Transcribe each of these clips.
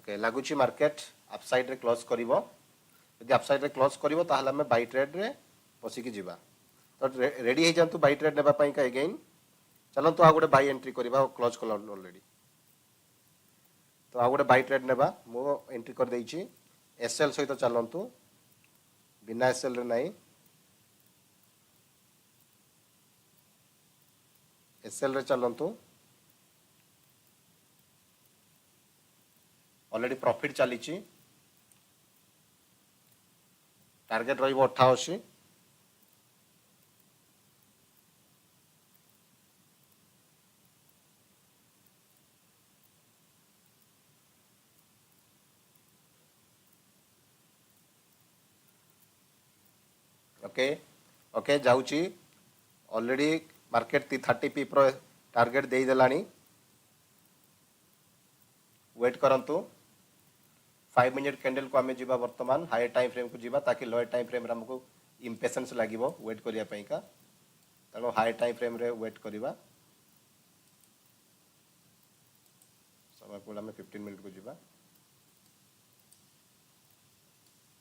okay लगुच market upside रे close करिवो यदि अपसाइड रे क्लोज करिवो ताहले हमें बाई ट्रेड रे पसिकी जिबा तो रेडी हे जानतु बाई ट्रेड नेबा पई का अगेन चलंतु आ गोटे बाई एंट्री करबा क्लोज कल ऑलरेडी तो आ गोटे बाई ट्रेड नेबा मो एंट्री कर देइछि एसएल सहित चलंतु बिना एसएल रे नाही एसएल रे चलंतु ऑलरेडी प्रॉफिट चली टार्गेट रही 88 ओके ओके जाऊची ऑलरेडी मार्केट 30 पीप रो टार्गेट दे देलानी वेट करंतु 5 मिनट कैंडल को आमे जीवा वर्तमान हाई टाइम फ्रेम को जीवा ताकि लोअर टाइम फ्रेम रे हमको इंपेशेंस लागिवो वेट करिया पई का तनो हाई टाइम फ्रेम रे वेट करिवा समय को आमे 15 मिनट को जीवा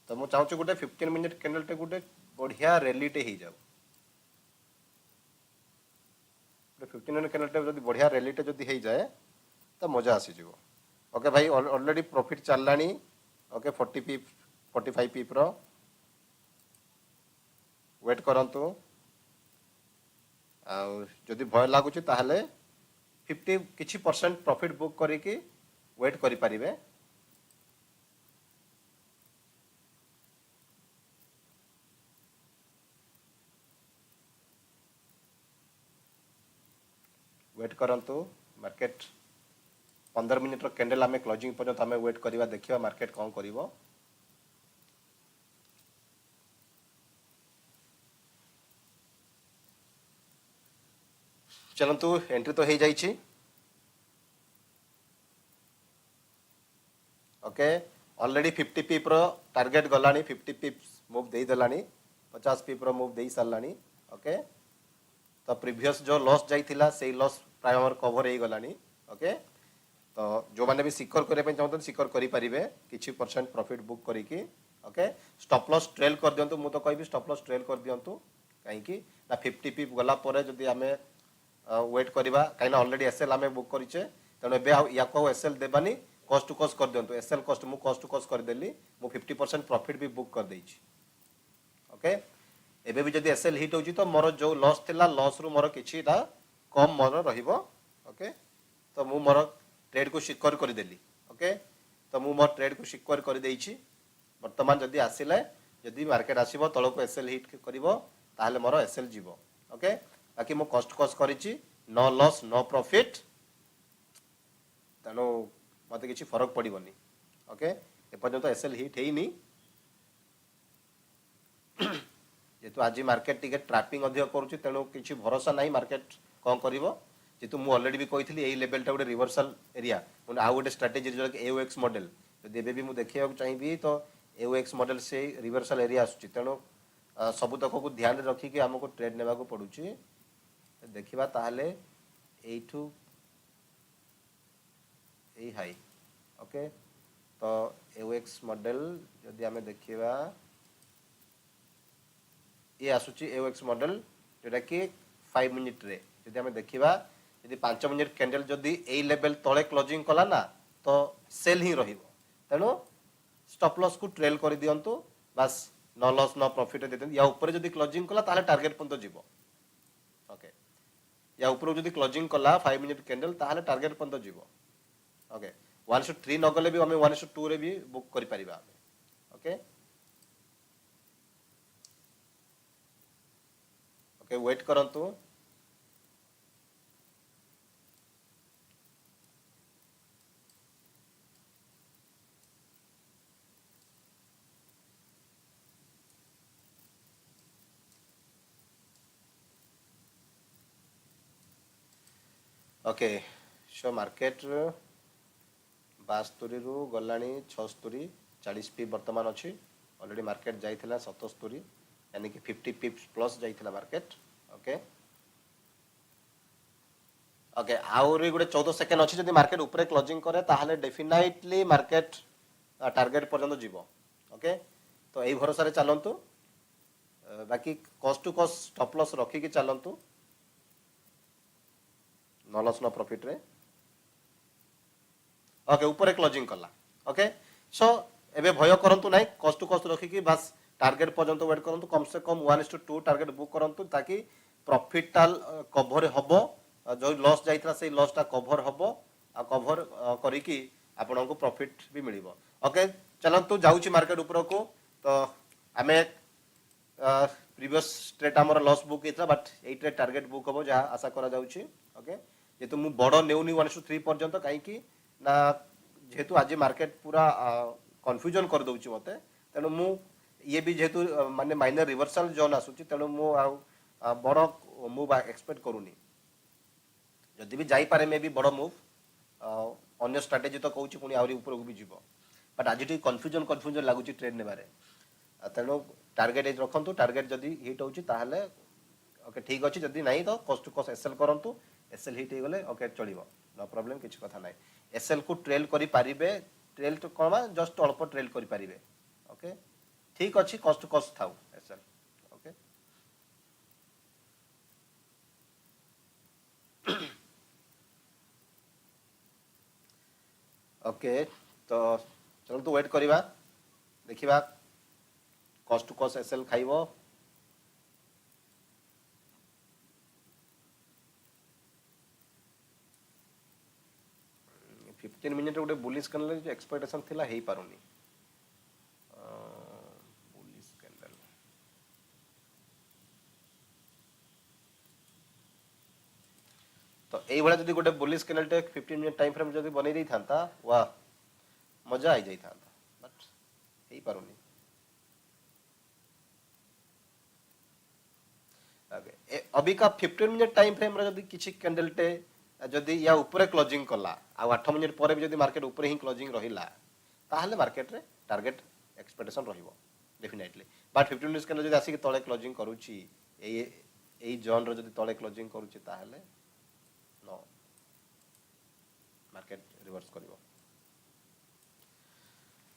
तो मु चाहू गोटे 15 मिनट कैंडल टे गोटे बढ़िया रैली टे ही जाऊ 15 मिनट कैंडल टे जदी बढ़िया रैली टे जदी हे जाए तो मजा आसी जीवो ओके भाई ऑलरेडी प्रॉफिट चललानी ओके 40 पीप 45 पीप रो वेट करंतु आ जदी भय लागुची ताहले 50 किछि परसेंट प्रॉफिट बुक करी कि वेट करि परिबे वेट करंतु मार्केट 15 मिनट रो कैंडल आमे क्लोजिंग पर्यंत आमे वेट करिवा देखिवा मार्केट कोन करिवो चलंतु एंट्री तो हे जाईची ओके ऑलरेडी 50 पीप रो टारगेट गलानी 50 पीप्स मूव दे देलानी 50 पीप रो मूव दे सारलानी ओके तो प्रीवियस जो लॉस जाइथिला से लॉस प्राय हमर कवर हे गलानी ओके तो जो माने भी सिक्योर करे पे चाहत सिक्योर करि परिबे किछि परसेंट प्रॉफिट बुक करी कि ओके स्टॉप लॉस ट्रेल कर दियंतु मु तो कहबी स्टॉप लॉस ट्रेल कर दियंतु काहे कि ना 50 पीप गला परे जदी हमें वेट करबा काइना ऑलरेडी एसएल हमें बुक करिचे तने बे या को एसएल देबानी कॉस्ट टू कॉस्ट कर दियंतु एसएल कॉस्ट मु कॉस्ट टू कॉस्ट कर देली मु 50% प्रॉफिट भी बुक कर देइछि ओके एबे भी जदी एसएल हिट होची तो मोर जो लॉस थिला लॉस रु मोर किछिटा कम मोर रहिबो ओके तो मु मोर ट्रेड को सिक्योर कर देली ओके तो मु मोर ट्रेड को सिक्योर कर देइछि वर्तमान जदी आसिले जदी मार्केट आसीबो तळ को एसएल हिट करिवो ताहले मोर एसएल जीवो ओके बाकी मु कॉस्ट कॉस्ट करिछि नो लॉस नो प्रॉफिट तनो मते किछि फरक पड़िबोनी ओके ए पर्यंत एसएल हिट हेइनी जेतु आज मार्केट टिके ट्रैपिंग अधिक करूछि तेनो किछि भरोसा नाही मार्केट कोन करिवो जेतु मु ऑलरेडी भी कहितली एई लेवल टा गोटे रिवर्सल एरिया उन आ गोटे स्ट्रेटजी जो एओएक्स मॉडल जदि एबे भी मु देखिया चाहिबी तो एओएक्स मॉडल से रिवर्सल एरिया आसुछि तेनो सब तक को ध्यान रखी कि हमको ट्रेड नेबा को पडुछि देखिबा ताहले एठू ए हाई ओके तो एओएक्स मॉडल जदि हमें देखिबा ये आसुछि एओएक्स मॉडल जेटा कि 5 मिनिट रे जदि हमें देखिबा यदि 5 मिनिट कैंडल जदि ए लेवल तळे क्लोजिंग कला ना तो सेल ही रहिबो तेनो स्टॉप लॉस को ट्रेल कर दियंतु बस नो लॉस नो प्रॉफिट दे दियंतु या ऊपर जदि क्लोजिंग कला ताले टारगेट पंतो जीवो ओके या ऊपर जदि क्लोजिंग कला 5 मिनिट कैंडल ताले टारगेट पंतो जीवो ओके 1:3 न गले भी हमें 1:2 रे भी बुक करि परिबा ओके ओके वेट करंतु ओके सो मार्केट 72 रु गलानी 76 40 पी वर्तमान अच्छी ऑलरेडी मार्केट जाइथिला 77 यानी कि 50 पिप्स प्लस जाइथिला मार्केट ओके ओके आउरी गोटे 14 सेकेंड अच्छी जब मार्केट ऊपर क्लोजिंग करे ताहले डेफिनेटली मार्केट टार्गेट पर्यंत जीव ओके तो यही भरोसा चलतु बाकी cost to cost stop loss रखिकी चलतु नो लॉस नो प्रॉफिट रे ओके ऊपर क्लोजिंग कला ओके सो एबे भय करंतु नाही कॉस्ट टू कॉस्ट रखिकी बस टार्गेट पर्यंत वेट करंतु कम से कम 1:2 टार्गेट बुक करंतु ताकि प्रॉफिट टाल कवर हबो जो लॉस जाइतरा से लॉस टा कवर हबो आ कवर करिकी आपनको प्रॉफिट भी मिलिबो ओके चलंतु जाउची मार्केट ऊपर को तो आमे प्रीवियस ट्रेड हमर लॉस बुक हेतला बट एई ट्रेड टार्गेट बुक हबो जहा आशा करा जाउची ओके जेतु मु बड़ नेउनी 1:3 पर्यंत काई की ना जेहेतु आज मार्केट पूरा कन्फ्यूजन कर दउची मते तेनु मु ये भी जेहेतु माने माइनर रिवर्सल जोन आसुची तेनु मु आ बड़ मूव एक्सपेक्ट करूनी जदि भी जाई पारे मे भी बड़ मूव अन्य स्ट्रेटजी तो कहूची पुनी आउरी ऊपर को भी जीवो बट आज टी कन्फ्यूजन लागुची ट्रेड नेबारे तेनु टार्गेट एज रखंतु टार्गेट जदि हिट होची ताहले ओके ठीक अछि जदि नाही तो कॉस्ट टू कॉस्ट एसएल करंतु एसएल हिट हे गले ओके चलिबो नो प्रॉब्लम किछ कथा नाही एसएल को ट्रेल करि पारिबे ट्रेल तो कोमा जस्ट अल्प ट्रेल करि पारिबे ओके ठीक अछि कॉस्ट टू कॉस्ट थाउ एसएल ओके ओके तो चलो तो वेट करिबा देखिबा कॉस्ट टू कॉस्ट एसएल खाइबो 15 मिनिट गोटे बुलिश कैंडल जो एक्सपेक्टेशन थिला हेई पारुनी बुलिश कैंडल तो एई भला जदी गोटे बुलिश कैंडल टे 15 मिनिट टाइम फ्रेम जदी बनै दै थांता वाह मजा आई जाई थांता बट हेई पारुनी ओके अभी का 15 मिनिट टाइम फ्रेम रे जदी किछि कैंडल टे जदि या ऊपर क्लोजिंग कला आ 8 मिनिट पर भी जदि मार्केट ऊपर ही क्लोजिंग रहिला ताहले मार्केट रे टार्गेट एक्सपेक्टेशन रहिबो डेफिनेटली बट 15 मिनिट्स कैंडल जदि आसी तळे क्लोजिंग करूची एई जोन रे जदि तळे क्लोजिंग करूची ताहले नो मार्केट रिवर्स करिवो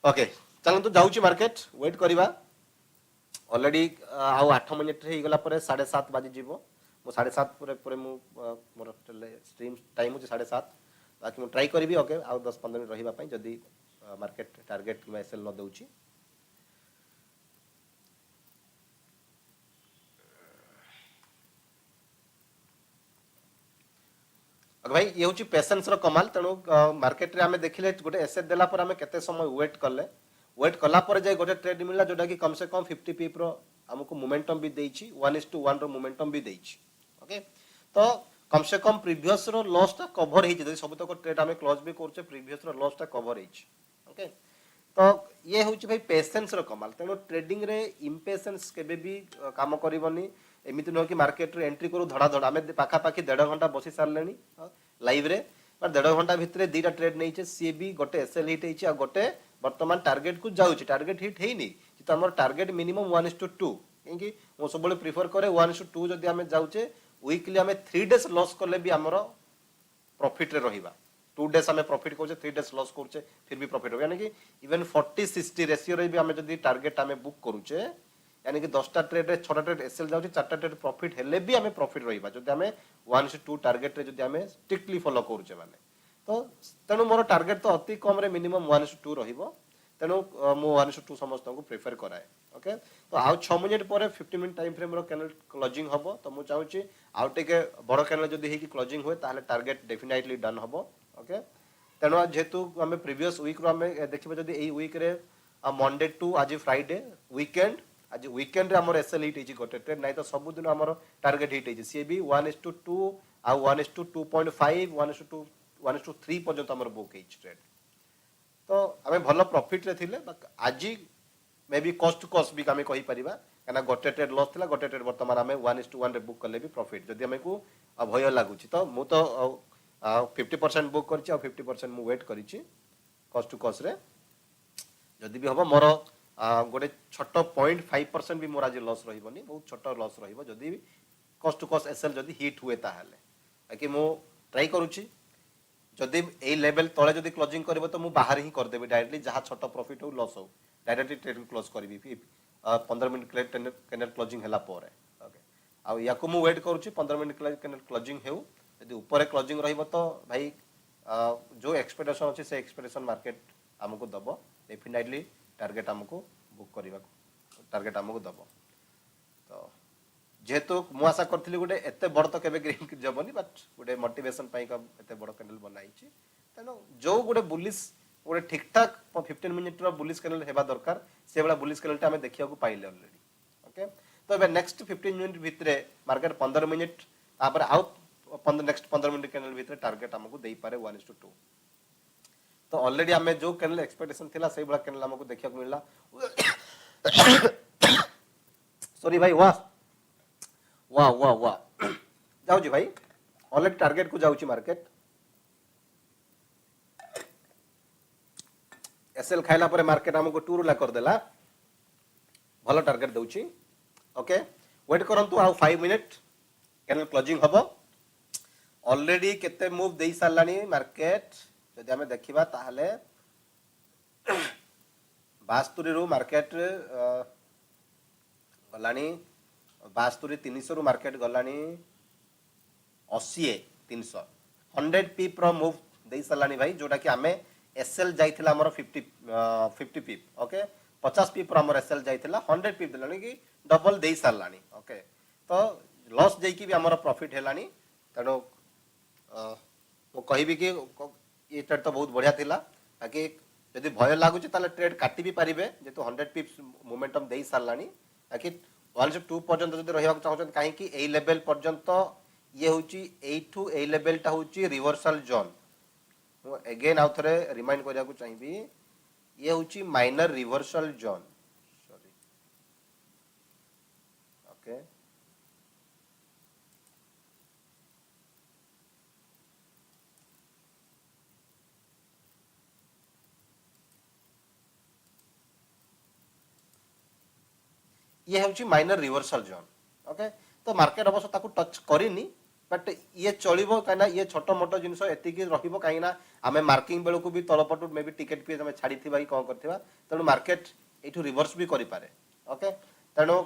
ओके चलो तो जाउची मार्केट वेट करिवा ऑलरेडी आउ 8 मिनिट रे गला पर 7:30 बाजी जीवो मो 7:30 पूरे मु मोर स्ट्रीम टाइम हो 7:30 बाकी मु ट्राई करी ओके आउ 10-15 मिनिट रहिबा पई जदी मार्केट टारगेट कि एसएल न दउची ओके भाई ये होची पेशेंस रो कमाल तणो मार्केट रे हमें देखिले गोटे एसेट देला पर हमें केते समय वेट कला पर जे गोटे ट्रेड मिलला जोटा कि कम से कम 50 पीप रो हमको मोमेंटम भी देइची 1:1 रो मोमेंटम भी देइची ओके तो कम से कम प्रीवियस रो लॉस टा कवर हेची जदी सब तक ट्रेड हमें क्लोज भी करछे प्रीवियस रो लॉस टा कवर हेची ओके तो ये होची भाई पेशेंस रो कमाल तेनो ट्रेडिंग रे इंपेशेंस केबे भी काम करिवनी एमिति न कि मार्केट रे एंट्री करू धड़ा धड़ा हमें पाखा पाखी 1.5 घंटा बसी सारलेनी लाइव रे पर 1.5 घंटा भितरे दीटा ट्रेड नैचे सी भी गोटे एसएल हिट हेची आ गोटे वर्तमान टारगेट को जाउची टारगेट हिट हेइनी तो हमर टारगेट मिनिमम 1:2 क्योंकि मो सब प्रिफर करे 1:2 जदी हमें जाउचे वीकली हमें 3 डेज लॉस करले भी हमरो प्रॉफिट रे रहिबा 2 डेज हमें प्रॉफिट करछे 3 डेज लॉस करछे फिर भी प्रॉफिट हो यानी कि इवन 40-60 रेशियो रे भी हमें जदी टारगेट हमें बुक करूचे यानी कि 10टा ट्रेड रे 6टा ट्रेड एसएल जाउची 4टा ट्रेड प्रॉफिट हेले भी हमें प्रॉफिट रहिबा जदी हमें 1:2 टारगेट रे जदी हमें स्ट्रिक्टली फॉलो करूचे माने तो तेनु मोर टारगेट तो अति कम रे मिनिमम 1:2 रहिबो तेनु मो 1:2 समस्त को प्रेफर कराए ओके तो आउ 6 मिनिट पर 50 मिनिट टाइम फ्रेम रो कैंडल क्लोजिंग हबो तो मु चाहूची आउ टेके बड़ कैंडल जदी हे कि क्लोजिंग होय ताले टारगेट डेफिनेटली डन हबो ओके तेनु जेतु हमें प्रीवियस वीक रो हमें देखिबो जदी एई वीक रे मंडे टू आज फ्राइडे वीकेंड आज वीकेंड रे हमर एसएल हिट हेची गोटे ट्रेड नै तो सब दिन हमर टारगेट हिट हेची सी भी 1:2 आ 1:2.5 1:3 पर्यंत हमर बुक हेची ट्रेड तो हमें भल प्रॉफिट रे थिले आज मे बी कॉस्ट टू कॉस्ट भी हमें कहि परिबा काना गोटे ट्रेड लॉस थिला गोटे ट्रेड वर्तमान हमें 1:1 रे बुक करले भी प्रॉफिट जदी हमें को भय लागुची तो मु तो 50% बुक करची और 50% मु वेट करची कॉस्ट टू कॉस्ट रे जदी भी हबो मोर गोटे छोट 0.5% भी मोर आज लॉस रहिबनी बहुत छोट लॉस रहिबो जदी कॉस्ट टू कॉस्ट एसएल जदी हिट हुए ताहाले कि मु ट्राई करूची जदि ए लेवल तले जदि क्लोजिंग करबो तो मु बाहर ही कर देबी डायरेक्टली जहां छोट प्रॉफिट हो लॉस हो डायरेक्टली ट्रेड क्लोज करबी 15 मिनिट कैंडल क्लोजिंग हला परे ओके आ या को मु वेट करूची 15 मिनिट कैंडल क्लोजिंग हेउ यदि ऊपर क्लोजिंग रहइबो तो भाई जो एक्सपेक्टेशन अछि से एक्सपेक्टेशन मार्केट हमको दबो डेफिनेटली टारगेट हमको बुक करबा टारगेट हमको दबो तो जेहेतु मु आशा करथिली गोटे एते बड़ तो केबे ग्रीन जबनी बट गोटे मोटिवेशन पाई का एते बड़ कैंडल बनाइछि तनो जो गोटे बुलिश गोटे ठीक ठाक 15 मिनिट रो बुलिश कैंडल हेबा दरकार से बडा बुलिश कैंडल ता हमें देखिया को पाइले ऑलरेडी ओके तो एबे नेक्स्ट 15 मिनिट भितरे मार्केट 15 मिनिट तापर आउट 15 नेक्स्ट 15 मिनिट कैंडल भितरे टारगेट हमको देई पारे 1:2 तो ऑलरेडी हमें जो कैंडल एक्सपेक्टेशन थिला सही बडा कैंडल हमको देखिया को मिलला सॉरी भाई वाह वाह वाह वाह जाऊ जी भाई ऑलरेडी टारगेट को जाऊची मार्केट एसएल खाइला पर मार्केट हमको टूर ला कर देला भलो टारगेट दउची ओके वेट करंतु आ 5 मिनिट कैंडल क्लोजिंग हबो ऑलरेडी केते मूव देई सालानी मार्केट जदि हमें देखिबा ताहले 72 रु मार्केट गलानी 72 300 रु मार्केट गलानी 80 300 100 पीप रो मूव देई सालानी भाई जोटा कि हमें एसएल जाइथिला हमर 50 पीप ओके 50 पीप रो हमर एसएल जाइथिला 100 पीप देलानी कि डबल देई सालानी ओके तो लॉस जाई कि भी हमर प्रॉफिट हेलानी तनो मो कहिबी कि ये ट्रेड तो बहुत बढ़िया थिला ताकि यदि भय लागु ताले ट्रेड काटी भी पारिबे जेतु 100 पिप्स मोमेंटम देई सारलानी ताकि 1:2 पर्यंत जदि रहिबा चाहछन काहे कि ए लेवल पर्यंत ये होची ए टू ए लेवल ता होची रिवर्सल जोन मो अगेन आउ थरे रिमाइंड करिया को चाहिबी ये होची minor reversal zone sorry okay ये होची माइनर रिवर्सल जोन ओके तो मार्केट अवश्य ताकू टच करिनी बट ये चलिबो काना ये छोटो मोटो जिंस एति की रहिबो काइना हमें मार्किंग बेलो को भी तलपटु मे भी टिकट पे हमें छाडी थी भाई कोन करथिबा तनो मार्केट एठु रिवर्स भी करि पारे ओके तनो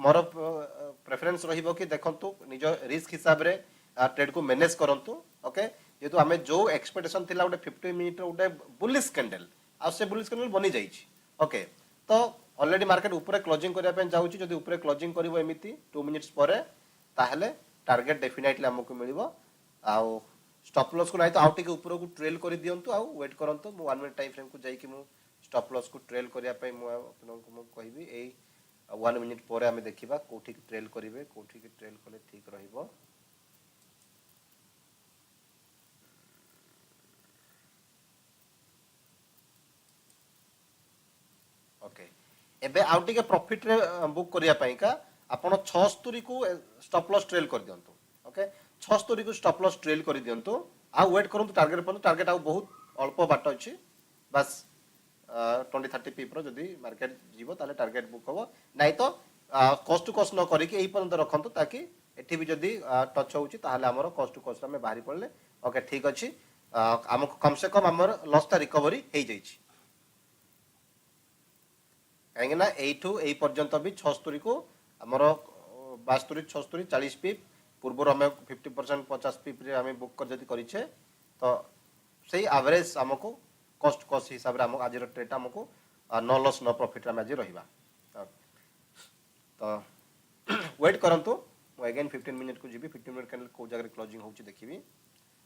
मोर प्रेफरेंस रहिबो कि देखंतु निज रिस्क हिसाब रे ट्रेड को मैनेज करंतु ओके जेतु हमें जो एक्सपेक्टेशन थिला उडे 50 मिनिट उडे बुलिश कैंडल आ से बुलिश कैंडल बनी जाईछि ओके तो ऑलरेडी मार्केट ऊपर क्लोजिंग करिया पे जाउची जदी ऊपर क्लोजिंग करिवो एमिति 2 मिनिट्स परे ताहले टारगेट डेफिनेटली हमको मिलिबो आ स्टॉप लॉस को नाही तो आउट के ऊपर को ट्रेल करि दियंतु आ वेट करंतु मु 1 मिनिट टाइम फ्रेम को जाई कि मु स्टॉप लॉस को ट्रेल करिया पे मु आपनको मु कहिबी ए 1 मिनिट परे हमें देखिबा कोठी की ट्रेल करिवे कोठी की ट्रेल कले ठीक रहिबो ओके एबे आउट के प्रॉफिट रे बुक करिया पई का आपण 76 को स्टॉप लॉस ट्रेल कर दियंतु ओके 76 को स्टॉप लॉस ट्रेल कर दियंतु आ वेट करंतु टारगेट पर टारगेट आ बहुत अल्प बाट अछि बस 20-30 पीप रो जदी मार्केट जीवो ताले टारगेट बुक होबो नाही तो कॉस्ट टू कॉस्ट न करी कि एही पर्यंत रखंतु ताकि एठी भी जदी टच होउची ताले हमरो कॉस्ट टू कॉस्ट में बाहरी पड़ले ओके ठीक अछि हमको कम से कम हमर लॉस ता रिकवरी हेई जाईची कहीं ना एठू ए पर्यंत भी 76 को हमर 72 76 40 पीप पूर्व हमें 50% 50 पीप रे हमें बुक कर जदी करिछे तो सही एवरेज हमको कॉस्ट कॉस्ट हिसाब रे हम आज ट्रेड हमको नो लॉस नो प्रॉफिट हम आज रहिबा तो वेट करंतु अगेन 15 मिनिट को जीबी 15 मिनिट कैंडल को जगह क्लोजिंग होची देखिबी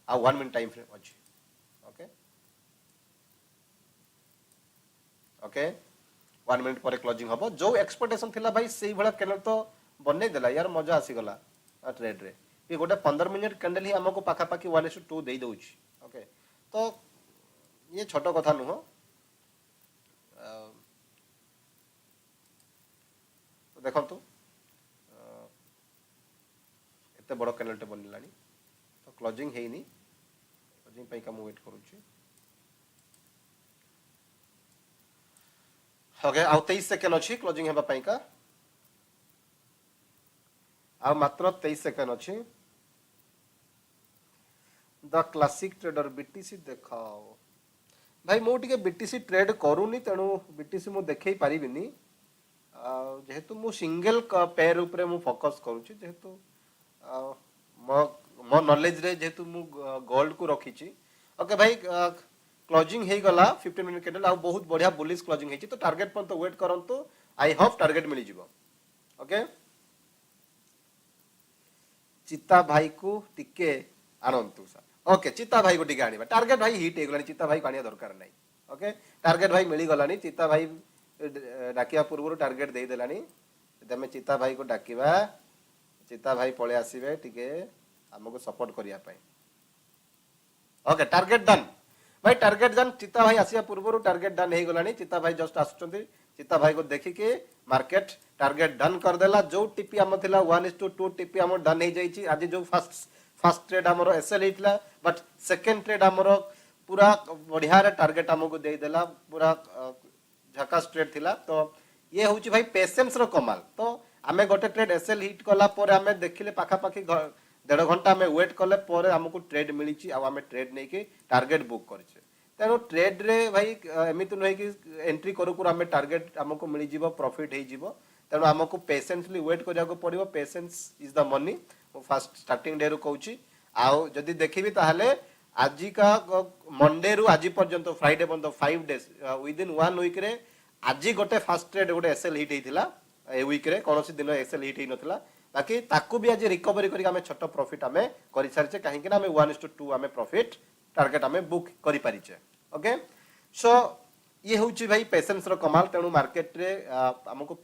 आ 1 मिनिट टाइम फ्रेम अछि ओके ओके 1 मिनिट पर क्लोजिंग हबो जो एक्सपेक्टेशन थिला भाई सेही भला कैंडल तो बनै देला यार मजा आसी गला ट्रेड रे ये गोटे 15 मिनिट कैंडल ही हमको पाखा पाखी 1:2 देई दउची ओके तो ये छोटो कथा नुहो तो देखंतु एते बड़ कैंडल टे बनिलानी तो क्लोजिंग हेइनी क्लोजिंग पई का मु वेट करूची ओके आ 23 सेकंड अछि क्लोजिंग हेबा पई का आ मात्र 23 सेकंड अछि द क्लासिक ट्रेडर बीटीसी देखाओ भाई मु टिके बीटीसी ट्रेड करूनी तेणु बीटीसी मु देखै परिबिनी जेहेतु मु सिंगल पेयर ऊपर मु फोकस करूची जेहेतु मो मो नॉलेज रे जेहेतु मु गोल्ड को रखीची ओके भाई क्लोजिंग हे गला 15 मिनट कैंडल आ बहुत बढ़िया बुलिश क्लोजिंग हेची तो टारगेट पर तो वेट करंतु आई होप टारगेट मिली जिवो ओके चित्ता भाई को टिके आनंतु सर ओके चित्ता भाई को टिके आनिबा टारगेट भाई हिट हे गलानी चित्ता भाई को आनिया दरकार नाही ओके टारगेट भाई मिली गलानी चित्ता भाई डाकिया पूर्व टारगेट दे देलानी तमे चित्ता भाई को डाकिबा चित्ता भाई पळे आसीबे टिके हमको सपोर्ट करिया पाए ओके टारगेट डन भाई टारगेट डन चित्ता भाई आसिया पूर्व टारगेट डन हे गलानी चित्ता भाई जस्ट आसुचंती चित्ता भाई को देखि के मार्केट टारगेट डन कर देला जो टीपी हम थिला 1:2 टीपी हम डन हे जाईची आज जो फर्स्ट ट्रेड हमरो एसएल हिटला बट सेकंड ट्रेड हमरो पूरा बढ़िया रे टारगेट हमको दे देला पूरा झकास ट्रेड थिला तो ये होची भाई पेशेंस रो कमाल तो आमे गोटे ट्रेड एसएल हिट कला पर आमे देखिले पाखा पाखी 1.5 घंटा आमे वेट कले पर हमको ट्रेड मिलीची आ आमे ट्रेड नै के टारगेट बुक करछे तेनो ट्रेड रे भाई एमिति नै कि एंट्री करू करू आमे टारगेट हमको मिली जीवो प्रॉफिट हे जीवो तेनो हमको पेशेंसली वेट करिया को पड़िबो patience is the money first starting day रो कहूची आ जदी देखिबी ताहले आज का मंडे रु आज पर्यंत फ्राइडे पर्यंत 5 डेज विद इन 1 वीक रे आज गोटे फास्ट ट्रेड गोटे एसएल हिट हेतिला ए वीक रे कोनोसी दिन एसएल हिट हे नथिला बाकी ताकू भी आज रिकवरी करी हमें छोट प्रॉफिट हमें करि सारचे काहे कि ना हमें 1:2 हमें प्रॉफिट टारगेट हमें बुक करि परिचे ओके सो ये होची भाई पेशेंस रो कमाल तेनु मार्केट रे हमको